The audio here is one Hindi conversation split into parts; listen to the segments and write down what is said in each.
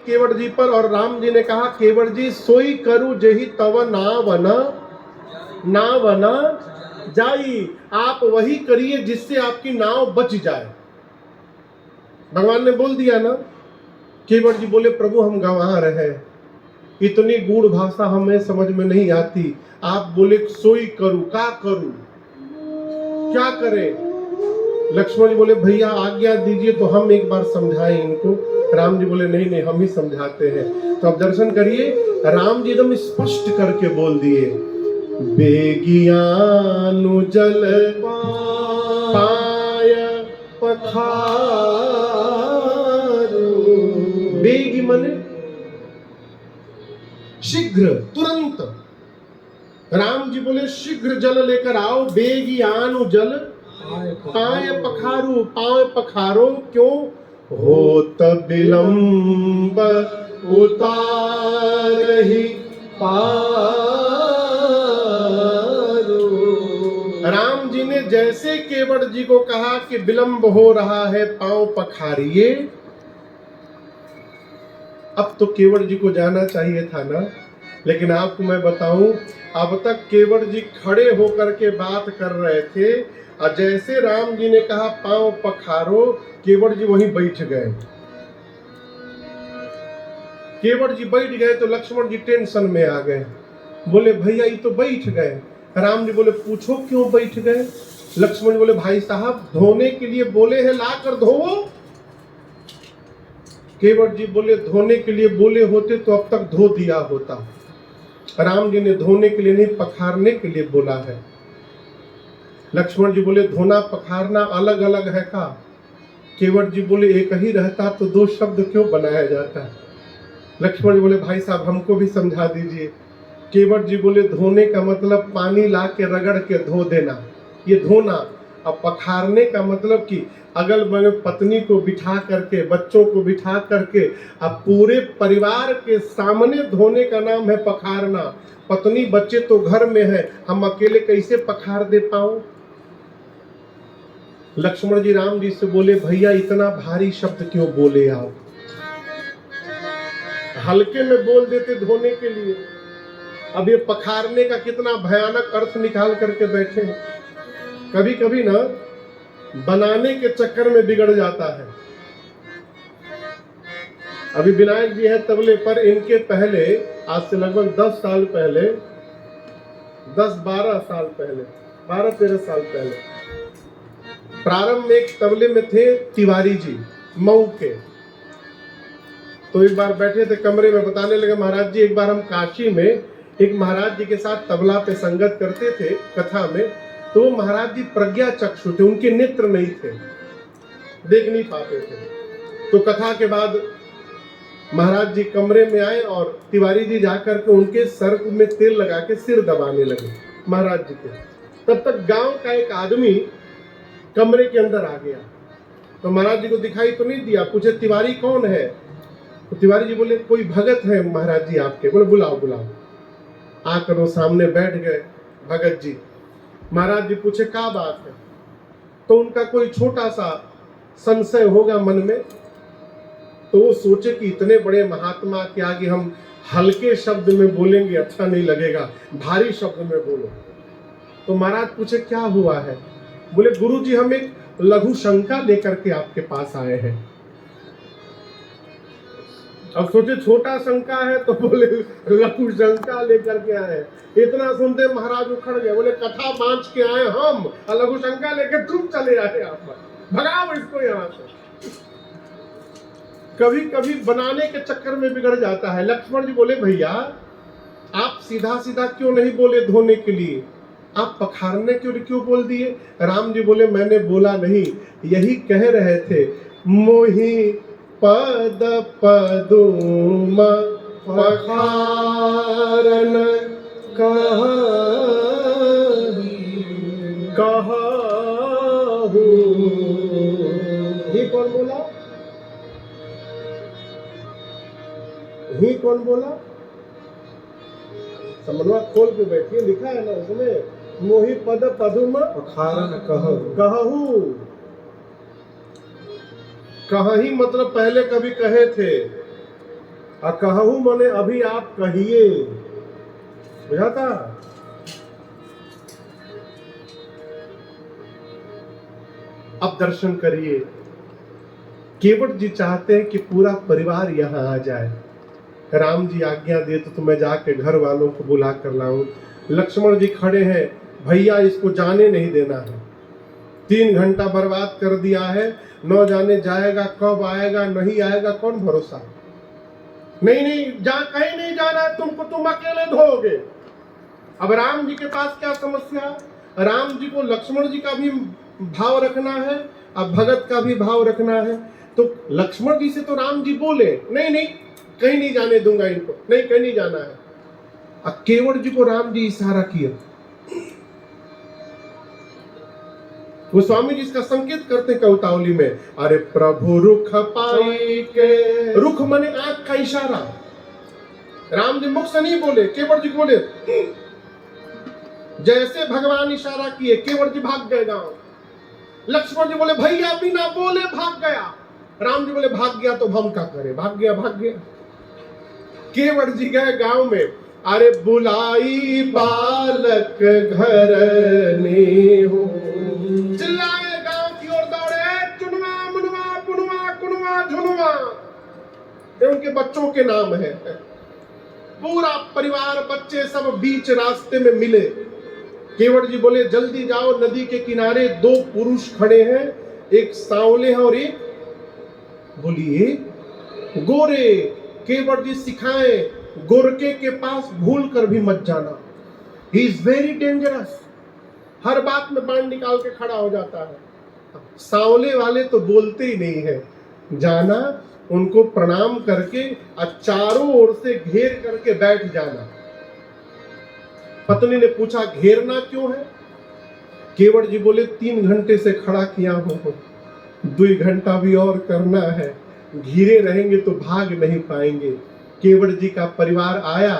केवट जी पर, और राम जी ने कहा केवट जी सोई करूं जही तव ना बना जाई, आप वही करिए जिससे आपकी नाव बच जाए। भगवान ने बोल दिया ना। केवट जी बोले प्रभु हम गंवार है, इतनी गूढ़ भाषा हमें समझ में नहीं आती, आप बोले सोई करूं, क्या करूं, क्या करें। लक्ष्मण जी बोले भैया आज्ञा दीजिए तो हम एक बार समझाएं इनको। राम जी बोले नहीं नहीं हम ही समझाते हैं। तो अब दर्शन करिए, राम जी एकदम स्पष्ट करके बोल दिए, बेगियानु जल पाय पखारू। बेगी मने शीघ्र, तुरंत। राम जी बोले शीघ्र जल लेकर आओ। बेगियानु जल पाय पखारू, पाय पखारो, क्यों होत विलंब उतारहि पारो। राम जी ने जैसे केवट जी को कहा कि विलंब हो रहा है, पांव पखारिए, अब तो केवट जी को जाना चाहिए था ना। लेकिन आपको मैं बताऊं, अब तक केवट जी खड़े होकर के बात कर रहे थे, और जैसे राम जी ने कहा पांव पखारो, केवट जी वहीं बैठ गए। केवट जी बैठ गए तो लक्ष्मण जी टेंशन में आ गए, बोले भैया ये तो बैठ गए। राम जी बोले पूछो क्यों बैठ गए। लक्ष्मण बोले भाई साहब धोने के लिए बोले हैं, ला कर धोवो। केवट जी बोले धोने के लिए बोले होते तो अब तक धो दिया होता। राम जी ने धोने के लिए नहीं, पखारने के लिए बोला है। लक्ष्मण जी बोले धोना पखारना अलग अलग है का। केवट जी बोले एक ही रहता तो दो शब्द क्यों बनाया जाता। लक्ष्मण जी बोले भाई साहब हमको भी समझा दीजिए। केवट जी बोले धोने का मतलब पानी ला के रगड़ के धो देना, ये धोना। अब पखारने का मतलब कि अगल बगल पत्नी को बिठा करके, बच्चों को बिठा करके, अब पूरे परिवार के सामने धोने का नाम है पखारना। पत्नी बच्चे तो घर में है, हम अकेले कैसे पखार दे पाऊं। लक्ष्मण जी राम जी से बोले भैया इतना भारी शब्द क्यों बोले आप, हल्के में बोल देते धोने के लिए। अब ये पखारने का कितना भयानक अर्थ निकाल करके बैठे। कभी कभी ना बनाने के चक्कर में बिगड़ जाता है। अभी विनायक जी है तबले पर, इनके पहले आज से लगभग 10 साल पहले, 10-12 साल पहले, 12-13 साल पहले प्रारंभ में एक तबले में थे तिवारी जी मऊ के। तो एक बार बैठे थे कमरे में, बताने लगे महाराज जी एक बार हम काशी में एक महाराज जी के साथ तबला पे संगत करते थे कथा में। तो वो महाराज जी प्रज्ञा चक्षु थे, उनके नेत्र नहीं थे, देख नहीं पाते थे। तो कथा के बाद महाराज जी कमरे में आए और तिवारी जी जाकर के उनके सर में तेल लगा के सिर दबाने लगे महाराज जी के। तब तक गांव का एक आदमी कमरे के अंदर आ गया। तो महाराज जी को दिखाई तो नहीं दिया, पूछे तिवारी कौन है। तो तिवारी जी बोले कोई भगत है महाराज जी आपके। बोले बुलाओ बुलाओ। आकर वो सामने बैठ गए भगत जी। महाराज जी पूछे क्या बात है। तो उनका कोई छोटा सा संशय होगा मन में। तो वो सोचे कि इतने बड़े महात्मा के आगे हम हल्के शब्द में बोलेंगे अच्छा नहीं लगेगा, भारी शब्द में बोलो। तो महाराज पूछे क्या हुआ है। बोले गुरुजी हम एक लघु शंका लेकर के आपके पास आए हैं। अब सोचे छोटा शंका है तो बोले लघु शंका लेकर के आए। इतना सुनते महाराज उखड़ गए, बोले कथा बांच के आए हम और लघु शंका लेकर तुम चले आए आप, भगाओ इसको यहाँ से। कभी कभी बनाने के चक्कर में बिगड़ जाता है। लक्ष्मण जी बोले भैया आप सीधा सीधा क्यों नहीं बोले धोने के लिए, आप पखारने क्यों बोल दिए। राम जी बोले मैंने बोला नहीं, यही कह रहे थे मोहि पद पदुम पखारन कहूं। ही कौन बोला, ही कौन बोला। समझवा खोल के बैठिए, लिखा है ना उसमें मोहि पद पदुम पखारन कहूं। कहीं मतलब पहले कभी कहे थे, कहूं मने अभी आप कहिए, बुझाता। अब दर्शन करिए। केवट जी चाहते हैं कि पूरा परिवार यहाँ आ जाए। राम जी आज्ञा दे तो मैं जाके घर वालों को बुला कर लाऊं। लक्ष्मण जी खड़े हैं, भैया इसको जाने नहीं देना है। 3 घंटा बर्बाद कर दिया है, न जाने जाएगा कब आएगा, नहीं आएगा कौन भरोसा। नहीं नहीं जा, कहीं नहीं जाना, तुमको तुम अकेले धोगे। अब राम जी के पास क्या समस्या, राम जी को लक्ष्मण जी का भी भाव रखना है, अब भगत का भी भाव रखना है। तो लक्ष्मण जी से तो राम जी बोले नहीं नहीं कहीं नहीं जाने दूंगा इनको, नहीं कहीं नहीं जाना है। अब केवट जी को राम जी इशारा किया। वो स्वामी जी इसका संकेत करते कवितावली में, अरे प्रभु रुख पाई के, रुख मने आंख का इशारा। राम जी मुख से नहीं बोले, केवट जी बोले। जैसे भगवान इशारा किए केवट जी भाग गए गांव। लक्ष्मण जी बोले भैया बिना बोले भाग गया। राम जी बोले भाग गया तो हम क्या करें, भाग गया भाग गया। केवट जी गए गांव में, अरे बुलाई बालक घर ने हो, चिल्लाए गांव की ओर दौड़े, चुनवा मुनवा पुनवा कुनवा झुनवा, ये उनके बच्चों के नाम है। पूरा परिवार बच्चे सब बीच रास्ते में मिले। केवट जी बोले जल्दी जाओ, नदी के किनारे 2 पुरुष खड़े हैं, एक सांवले है और एक बोलिए गोरे। केवट जी सिखाए, गोरके के पास भूल कर भी मत जाना, ही इज वेरी डेंजरस। हर बात में बाण निकाल के खड़ा हो जाता है। सांवले वाले तो बोलते ही नहीं है, जाना उनको प्रणाम करके और चारों ओर से घेर करके बैठ जाना। पत्नी ने पूछा घेरना क्यों है? केवट जी बोले 3 घंटे से खड़ा किया हूं, 2 घंटा भी और करना है, घिरे रहेंगे तो भाग नहीं पाएंगे। केवट जी का परिवार आया,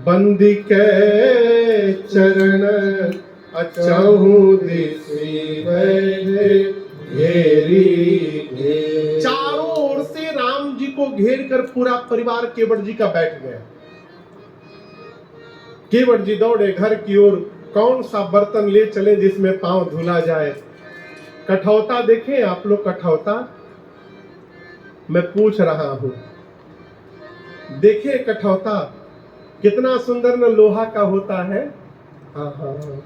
बंदी के चरण अचहु दिसि बैठे घेरी। चारों ओर से राम जी को घेर कर पूरा परिवार केवट जी का बैठ गया। केवट जी दौड़े घर की ओर, कौन सा बर्तन ले चले जिसमें पांव धुला जाए। कठौता देखें आप लोग, कठौता मैं पूछ रहा हूं, देखे कठौता कितना सुंदर न लोहा का होता है। हाँ हाँ हाँ,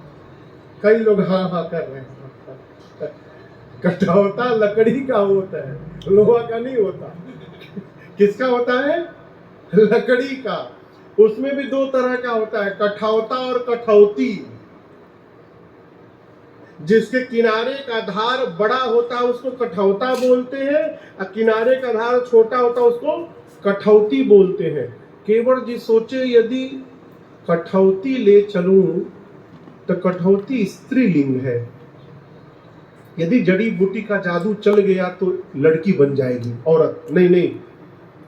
कई लोग हाँ हाँ कर रहे हैं। कठौता लकड़ी का होता है, लोहा का नहीं होता। किसका होता है? लकड़ी का। उसमें भी 2 तरह का होता है, कठौता और कठौती। जिसके किनारे का धार बड़ा होता है उसको कठौता बोलते हैं, और किनारे का धार छोटा होता है उसको कठौती बोलते हैं। केवट जी सोचे यदि कठौती ले चलूं तो कठौती स्त्रीलिंग है, यदि जड़ी बूटी का जादू चल गया तो लड़की बन जाएगी, औरत। नहीं नहीं,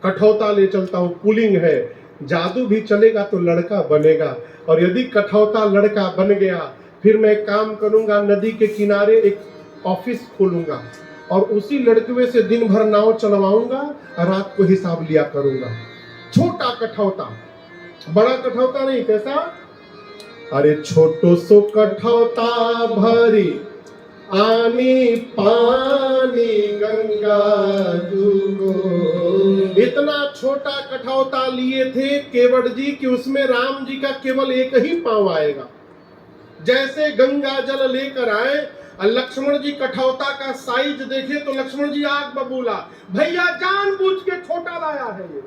कठौता ले चलता हूं, पुल्लिंग है, जादू भी चलेगा तो लड़का बनेगा। और यदि कठौता लड़का बन गया फिर मैं काम करूंगा, नदी के किनारे एक ऑफिस खोलूंगा और उसी लड़के से दिन भर नाव चलवाऊंगा और रात को हिसाब लिया करूंगा। छोटा कठौता, बड़ा कठौता नहीं। कैसा? अरे छोटो सो कठौता भरी आनी पानी गंगा जुगो। इतना छोटा कठौता लिए थे केवट जी कि उसमें राम जी का केवल एक ही पांव आएगा। जैसे गंगा जल लेकर आए और लक्ष्मण जी कठौता का साइज देखे तो लक्ष्मण जी आग बबूला, भैया जानबूझ के छोटा लाया है ये।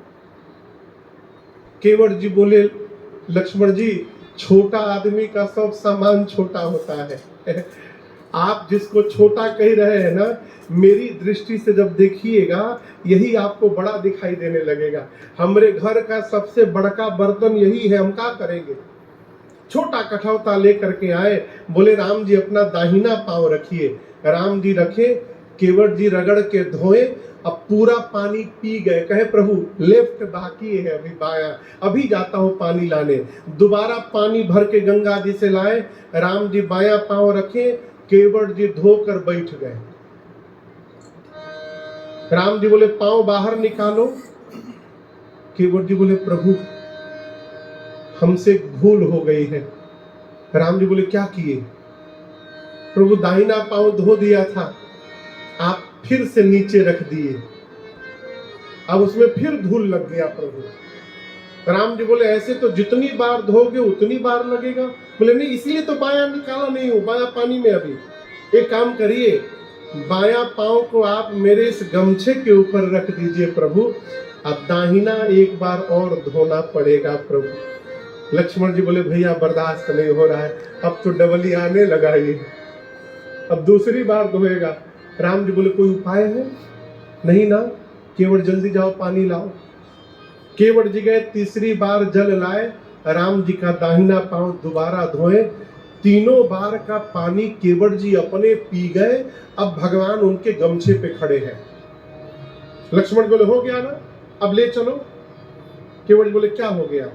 केवट जी बोले लक्ष्मण जी, छोटा आदमी का सब सामान छोटा होता है। आप जिसको छोटा कह रहे हैं ना, मेरी दृष्टि से जब देखिएगा यही आपको बड़ा दिखाई देने लगेगा। हमारे घर का सबसे बड़का बर्तन यही है, हम क्या करेंगे? छोटा कठौता लेकर के आए, बोले राम जी अपना दाहिना पांव रखिए। राम जी रखे, केवट जी रगड़ के धोए, अब पूरा पानी पी गए। कहे प्रभु लेफ्ट बाकी है, अभी बाया, अभी जाता हूं पानी लाने। दोबारा पानी भर के गंगा जी से लाए, राम जी बाया पांव रखे, केवट जी धोकर बैठ गए। राम जी बोले पांव बाहर निकालो। केवट जी बोले प्रभु हमसे भूल हो गई है। राम जी बोले क्या किए? प्रभु दाहिना पांव धो दिया था, आप फिर से नीचे रख दिए, अब उसमें फिर धूल लग गया। प्रभु राम जी बोले ऐसे तो जितनी बार धोगे उतनी बार लगेगा। बोले नहीं, इसलिए तो बाया निकाला नहीं हूं, बाया पानी में। अभी एक काम करिए, बाया पांव को आप मेरे इस गमछे के ऊपर रख दीजिए प्रभु, अब दाहिना एक बार और धोना पड़ेगा। प्रभु लक्ष्मण जी बोले भैया बर्दाश्त नहीं हो रहा है, अब तो डबल ही आने लगा ये, अब दूसरी बार धोएगा। राम जी बोले कोई उपाय है? नहीं ना, केवट जल्दी जाओ पानी लाओ। केवट जी गए, तीसरी बार जल लाए, राम जी का दाहिना पांव दोबारा धोए, तीनों बार का पानी केवट जी अपने पी गए। अब भगवान उनके गमछे पे खड़े हैं। लक्ष्मण बोले हो गया ना, अब ले चलो। केवट जी बोले क्या हो गया?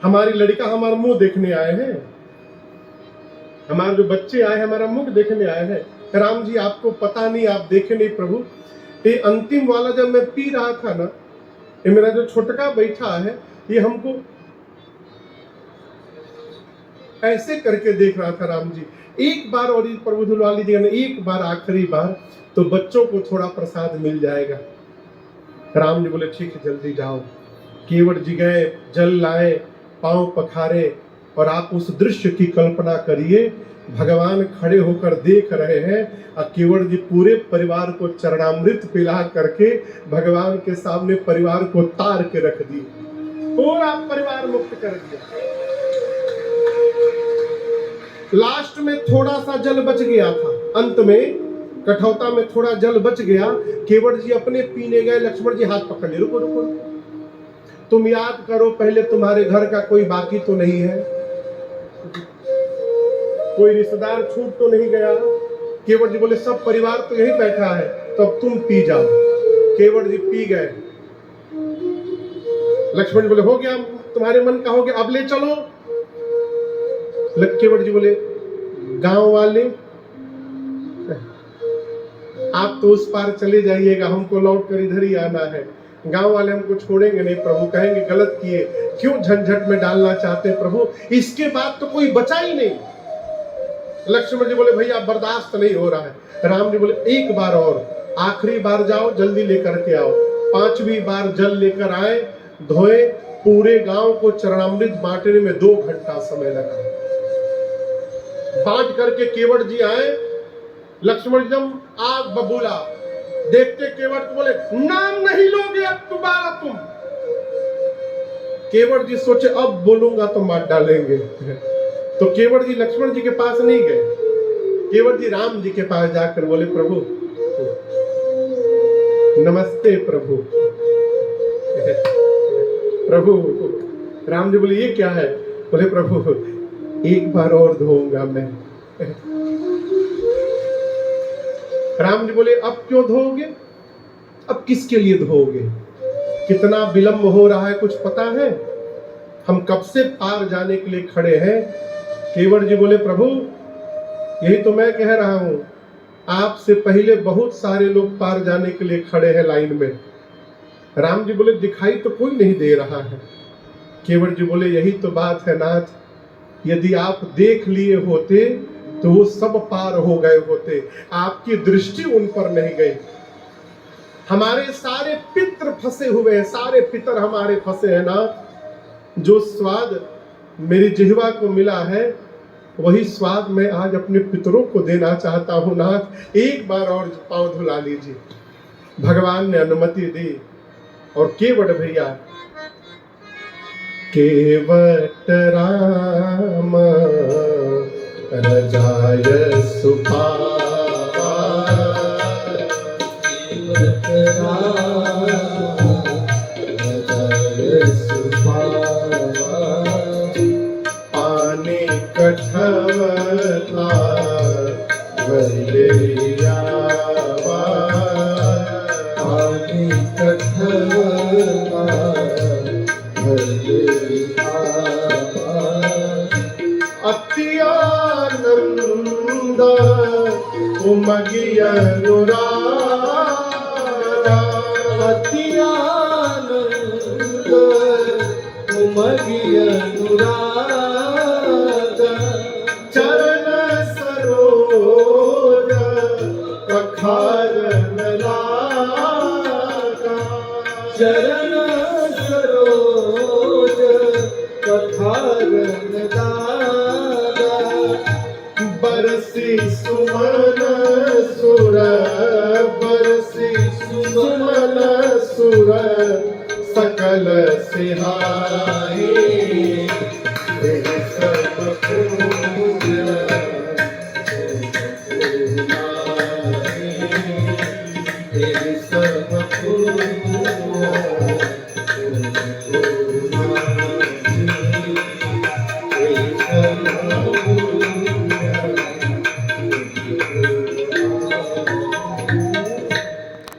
हमारी लड़का हमारा मुंह देखने आए हैं, हमारे जो बच्चे आए हमारा मुख देखने आए हैं। राम जी आपको पता नहीं, आप देखे नहीं प्रभु, ये अंतिम वाला जब मैं पी रहा था ना, ये मेरा जो छोटका बैठा है ये हमको ऐसे करके देख रहा था। राम जी एक बार और प्रभु धुलवा लीजिएगा ना, एक बार आखिरी बार, तो बच्चों को थोड़ा प्रसाद मिल जाएगा। राम जी बोले ठीक है जल्दी जाओ। केवट जी गए, जल लाए, पांव पखारे, और आप उस दृश्य की कल्पना करिए, भगवान खड़े होकर देख रहे हैं और केवट जी पूरे परिवार को चरणामृत पिला करके भगवान के सामने परिवार को तार के रख दिए, पूरा परिवार मुक्त कर दिया। लास्ट में थोड़ा सा जल बच गया था, अंत में कठौता में थोड़ा जल बच गया। केवट जी अपने पीने गए, लक्ष्मण जी हाथ पकड़ लिए, रुको रुको, तुम याद करो पहले तुम्हारे घर का कोई बाकी तो नहीं है, कोई रिश्तेदार छूट तो नहीं गया। केवट जी बोले सब परिवार तो यही बैठा है, तो अब तुम पी जाओ। केवट जी पी गए। लक्ष्मण जी बोले हो गया, तुम्हारे मन का हो गया, अब ले चलो। केवट जी बोले गांव वाले आप तो उस पार चले जाइएगा, हमको लौट कर इधर ही आना है, गांव वाले हमको छोड़ेंगे नहीं। प्रभु कहेंगे गलत किए, क्यों झंझट में डालना चाहते प्रभु, इसके बाद तो कोई बचा ही नहीं। लक्ष्मण जी बोले भैया बर्दाश्त नहीं हो रहा है। राम जी बोले एक बार और, आखिरी बार जाओ, जल्दी लेकर के आओ। पांचवी बार जल लेकर आए, धोए, पूरे गांव को चरणामृत बांटने में 2 घंटा समय लगा। बांट करके केवट जी आए, लक्ष्मण जी आग बबूला, देखते केवट बोले नाम नहीं लोगे अब दोबारा तुम। केवट जी सोचे अब बोलूंगा तो मार डालेंगे, तो केवट जी लक्ष्मण जी के पास नहीं गए, केवट जी राम जी के पास जाकर बोले प्रभु नमस्ते प्रभु। प्रभु राम जी बोले ये क्या है? बोले प्रभु एक बार और धोऊंगा मैं। राम जी बोले अब क्यों धोओगे, अब किसके लिए धोओगे? कितना विलंब हो रहा है कुछ पता है? हम कब से पार जाने के लिए खड़े हैं। केवट जी बोले प्रभु यही तो मैं कह रहा हूं, आपसे पहले बहुत सारे लोग पार जाने के लिए खड़े हैं लाइन में। राम जी बोले दिखाई तो कोई नहीं दे रहा है। केवट जी बोले यही तो बात है नाथ, यदि आप देख लिए होते तो वो सब पार हो गए होते, आपकी दृष्टि उन पर नहीं गई। हमारे सारे पितर फंसे हुए हैं, सारे पितर हमारे फंसे हैं नाथ। जो स्वाद मेरी जिह्वा को मिला है वही स्वाद मैं आज अपने पितरों को देना चाहता हूं नाथ, एक बार और पांव धुला लीजिए। भगवान ने अनुमति दी और केवट भैया, केवट राम रजाय सुपावा, केवट राम रजाय सुपावा, पानी कठवला वैलियावा, पानी कठवला वैलियावा, अति आनंद उमगिय अनुरागा, अति आनंद चरण सरोज पधारन दादा बरसी सुमन सुर बरसी सुमन सुर सकल सिहाए तेरे सब फूल तेरे सब फूल